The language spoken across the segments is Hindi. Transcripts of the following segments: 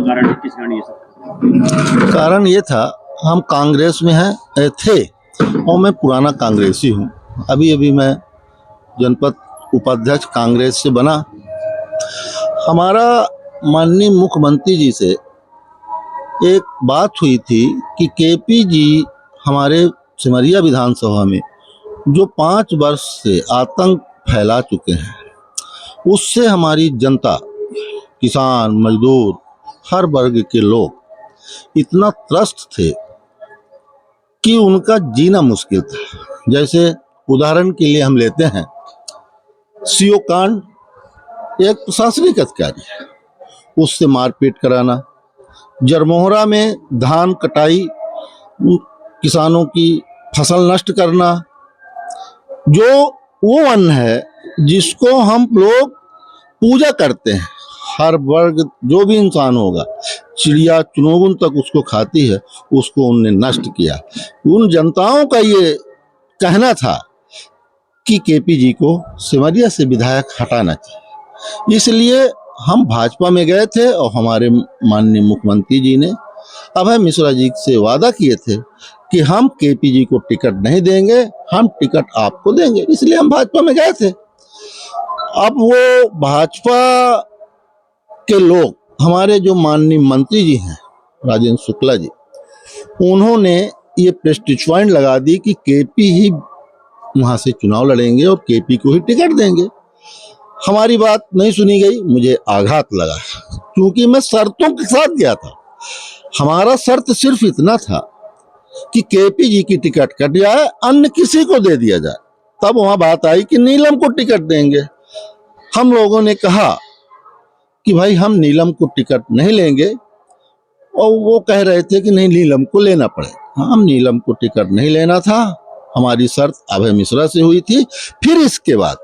कारण है, किस कारण ये सब? कारण ये था, हम कांग्रेस में थे और मैं पुराना कांग्रेसी हूँ। अभी अभी मैं जनपद उपाध्यक्ष कांग्रेस से बना। हमारा माननीय मुख्यमंत्री जी से एक बात हुई थी कि केपी जी हमारे सिमरिया विधानसभा में जो 5 वर्ष से आतंक फैला चुके हैं, उससे हमारी जनता, किसान, मजदूर, हर वर्ग के लोग इतना त्रस्त थे कि उनका जीना मुश्किल था। जैसे उदाहरण के लिए हम लेते हैं, सीओ कांड, एक प्रशासनिक अधिकारी है, उससे मारपीट कराना, जरमोहरा में धान कटाई, किसानों की फसल नष्ट करना, जो वो अन्न है जिसको हम लोग पूजा करते हैं, हर वर्ग जो भी इंसान होगा, चिड़िया चुनमुन तक उसको खाती है, उसको उनने नष्ट किया। उन जनताओं का ये कहना था कि केपी जी को सिमरिया से विधायक हटाना चाहिए। इसलिए हम भाजपा में गए थे और हमारे माननीय मुख्यमंत्री जी ने अभय मिश्रा जी से वादा किए थे कि हम केपी जी को टिकट नहीं देंगे, हम टिकट आपको देंगे। इसलिए हम भाजपा में गए थे। अब वो भाजपा के लोग, हमारे जो माननीय मंत्री जी हैं राजेंद्र शुक्ला जी, उन्होंने ये प्रेस्टीज पॉइंट लगा दी कि केपी ही वहां से चुनाव लड़ेंगे और केपी को ही टिकट देंगे। हमारी बात नहीं सुनी गई, मुझे आघात लगा, क्योंकि मैं शर्तों के साथ गया था। हमारा शर्त सिर्फ इतना था कि केपी जी की टिकट कट जाए, अन्य किसी को दे दिया जाए। तब वहां बात आई कि नीलम को टिकट देंगे। हम लोगों ने कहा कि भाई हम नीलम को टिकट नहीं लेंगे, और वो कह रहे थे कि नहीं, नीलम को लेना पड़ेगा। हम नीलम को टिकट नहीं लेना था, हमारी शर्त अभय मिश्रा से हुई थी। फिर इसके बाद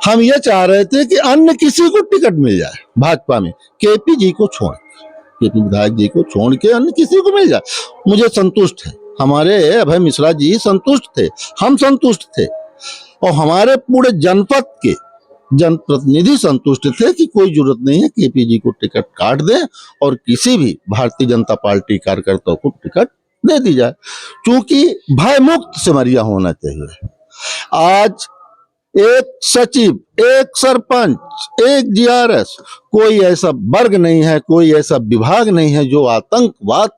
हम ये चाह रहे थे कि अन्य किसी को टिकट मिल जाए भाजपा में, केपी जी को छोड़, केपी विधायक जी को छोड़ के अन्य किसी को मिल जाए। मुझे संतुष्ट है, हमारे अभय मिश्रा जी संतुष्ट थे, हम संतुष्ट थे, और हमारे पूरे जनपद के जनप्रतिनिधि संतुष्ट थे कि कोई जरूरत नहीं है, केपी जी को टिकट काट दें और किसी भी भारतीय जनता पार्टी कार्यकर्ता को टिकट दे दी जाए, क्योंकि भय मुक्त सिमरिया होना चाहिए। आज एक सचिव, एक सरपंच, एक जीआरएस, कोई ऐसा वर्ग नहीं है, कोई ऐसा विभाग नहीं है जो आतंकवाद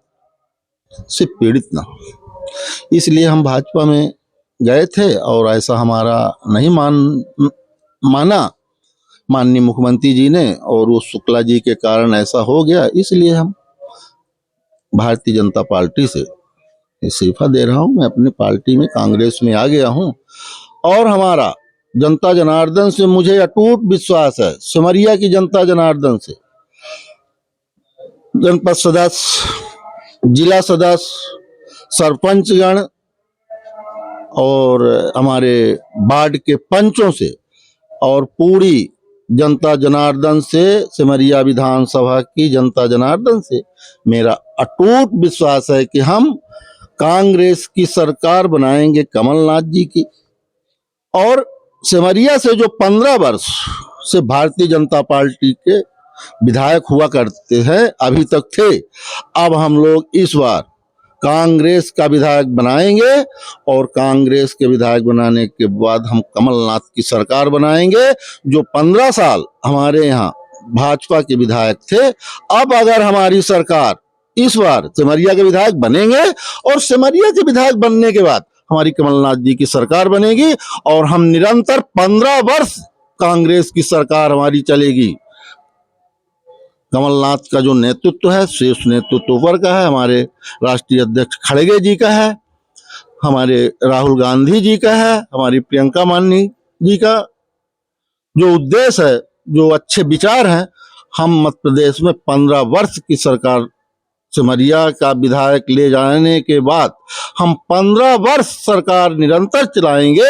से पीड़ित ना हो। इसलिए हम भाजपा में गए थे और ऐसा हमारा नहीं माना माननीय मुख्यमंत्री जी ने, और वो शुक्ला जी के कारण ऐसा हो गया। इसलिए हम भारतीय जनता पार्टी से इस्तीफा दे रहा हूं। मैं अपनी पार्टी में, कांग्रेस में आ गया हूं, और हमारा जनता जनार्दन से मुझे अटूट विश्वास है, सिमरिया की जनता जनार्दन से, जनपद सदस्य, जिला सदस्य, सरपंचगण और हमारे वार्ड के पंचों से और पूरी जनता जनार्दन से, सिमरिया विधानसभा की जनता जनार्दन से मेरा अटूट विश्वास है कि हम कांग्रेस की सरकार बनाएंगे, कमलनाथ जी की। और सिमरिया से जो 15 वर्ष से भारतीय जनता पार्टी के विधायक हुआ करते हैं, अभी तक थे, अब हम लोग इस बार कांग्रेस का विधायक बनाएंगे, और कांग्रेस के विधायक बनाने के बाद हम कमलनाथ की सरकार बनाएंगे। जो 15 साल हमारे यहाँ भाजपा के विधायक थे, अब अगर हमारी सरकार इस बार सिमरिया के विधायक बनेंगे, और सिमरिया के विधायक बनने के बाद हमारी कमलनाथ जी की सरकार बनेगी, और हम निरंतर 15 वर्ष कांग्रेस की सरकार हमारी चलेगी। कमलनाथ का जो नेतृत्व है, शीर्ष नेतृत्व ऊपर का है, हमारे राष्ट्रीय अध्यक्ष खड़गे जी का है, हमारे राहुल गांधी जी का है, हमारी प्रियंका मानी जी का जो उद्देश्य है, जो अच्छे विचार हैं, हम मध्य प्रदेश में 15 वर्ष की सरकार, सिमरिया का विधायक ले जाने के बाद हम 15 वर्ष सरकार निरंतर चलाएंगे।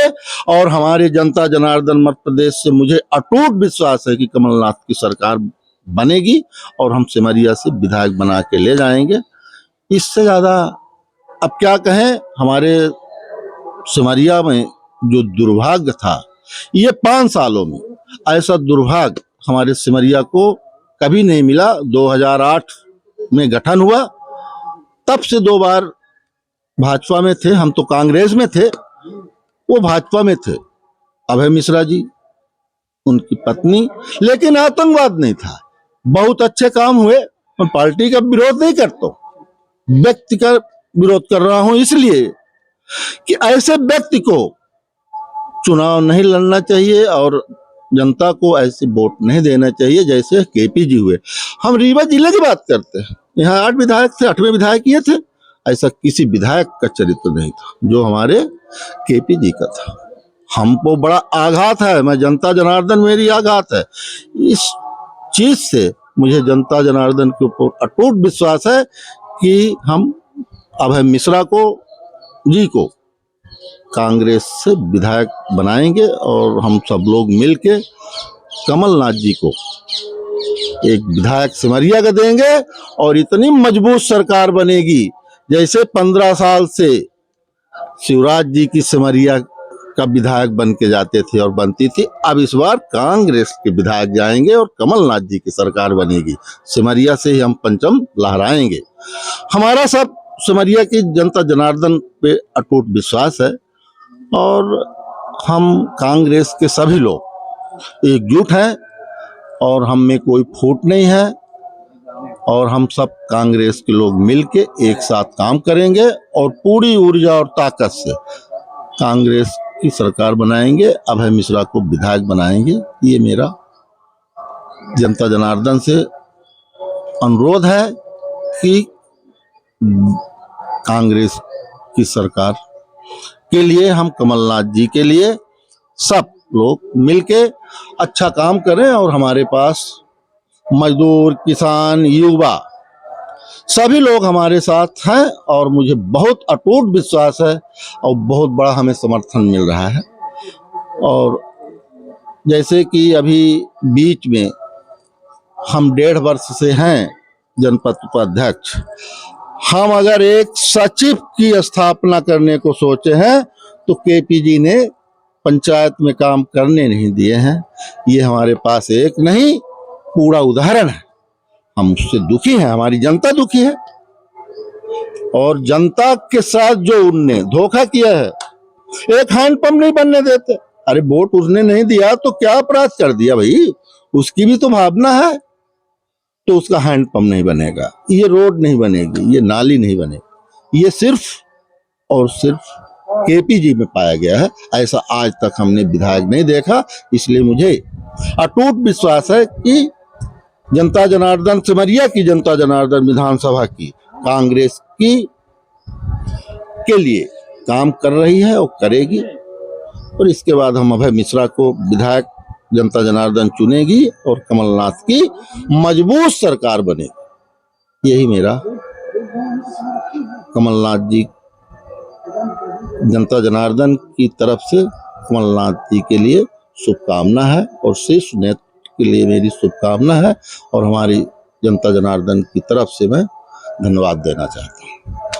और हमारे जनता जनार्दन मध्य प्रदेश से मुझे अटूट विश्वास है कि कमलनाथ की सरकार बनेगी, और हम सिमरिया से विधायक बना के ले जाएंगे। इससे ज्यादा अब क्या कहें। हमारे सिमरिया में जो दुर्भाग्य था, ये 5 सालों में ऐसा दुर्भाग्य हमारे सिमरिया को कभी नहीं मिला। 2008 में गठन हुआ तब से 2 बार भाजपा में थे, हम तो कांग्रेस में थे, वो भाजपा में थे, अभय मिश्रा जी, उनकी पत्नी, लेकिन आतंकवाद नहीं था। बहुत अच्छे काम हुए। मैं पार्टी का विरोध नहीं करता, व्यक्ति का विरोध कर रहा हूं इसलिए कि ऐसे व्यक्ति को चुनाव नहीं लड़ना चाहिए और जनता को ऐसे वोट नहीं देना चाहिए जैसे केपी जी हुए। हम रीवा जिले की बात करते हैं, यहाँ 8 विधायक थे, 8वें विधायक ये थे। ऐसा किसी विधायक का चरित्र नहीं था जो हमारे केपी जी का था। हमको बड़ा आघात है, मैं जनता जनार्दन मेरी आघात है। इस चीज से मुझे जनता जनार्दन के ऊपर अटूट विश्वास है कि हम अभय मिश्रा जी को कांग्रेस से विधायक बनाएंगे और हम सब लोग मिलके कमलनाथ जी को एक विधायक सिमरिया का देंगे और इतनी मजबूत सरकार बनेगी जैसे 15 साल से शिवराज जी की सिमरिया का विधायक बन के जाते थे और बनती थी। अब इस बार कांग्रेस के विधायक जाएंगे और कमलनाथ जी की सरकार बनेगी। सिमरिया से ही हम परचम लहराएंगे। हमारा सब सिमरिया की जनता जनार्दन पे अटूट विश्वास है और हम कांग्रेस के सभी लोग एकजुट हैं और हम में कोई फूट नहीं है और हम सब कांग्रेस के लोग मिलके एक साथ काम करेंगे और पूरी ऊर्जा और ताकत से कांग्रेस की सरकार बनाएंगे, अभय मिश्रा को विधायक बनाएंगे। ये मेरा जनता जनार्दन से अनुरोध है कि कांग्रेस की सरकार के लिए हम कमलनाथ जी के लिए सब लोग मिलके अच्छा काम करें और हमारे पास मजदूर, किसान, युवा सभी लोग हमारे साथ हैं और मुझे बहुत अटूट विश्वास है और बहुत बड़ा हमें समर्थन मिल रहा है। और जैसे कि अभी बीच में हम 1.5 वर्ष से हैं जनपद उपाध्यक्ष, हम अगर एक सचिव की स्थापना करने को सोचे हैं तो केपी जी ने पंचायत में काम करने नहीं दिए हैं। ये हमारे पास एक नहीं पूरा उदाहरण है। हम उससे दुखी हैं, हमारी जनता दुखी है और जनता के साथ जो उनने धोखा किया है, एक हैंडपंप नहीं बनने देते। अरे वोट उसने नहीं दिया तो क्या अपराध कर दिया भाई, उसकी भी तो भावना है। तो उसका हैंडपंप नहीं बनेगा, ये रोड नहीं बनेगी, ये नाली नहीं बनेगी। ये सिर्फ और सिर्फ केपी जी में पाया गया है। ऐसा आज तक हमने विधायक नहीं देखा। इसलिए मुझे अटूट विश्वास है कि जनता जनार्दन सिमरिया की जनता जनार्दन विधानसभा की कांग्रेस की के लिए काम कर रही है और करेगी और इसके बाद हम अभय मिश्रा को विधायक जनता जनार्दन चुनेगी और कमलनाथ की मजबूत सरकार बनेगी। यही मेरा कमलनाथ जी जनता जनार्दन की तरफ से कमलनाथ जी के लिए शुभकामना है और शीर्ष नेतृत्व के लिए मेरी शुभकामना है और हमारी जनता जनार्दन की तरफ से मैं धन्यवाद देना चाहता हूँ।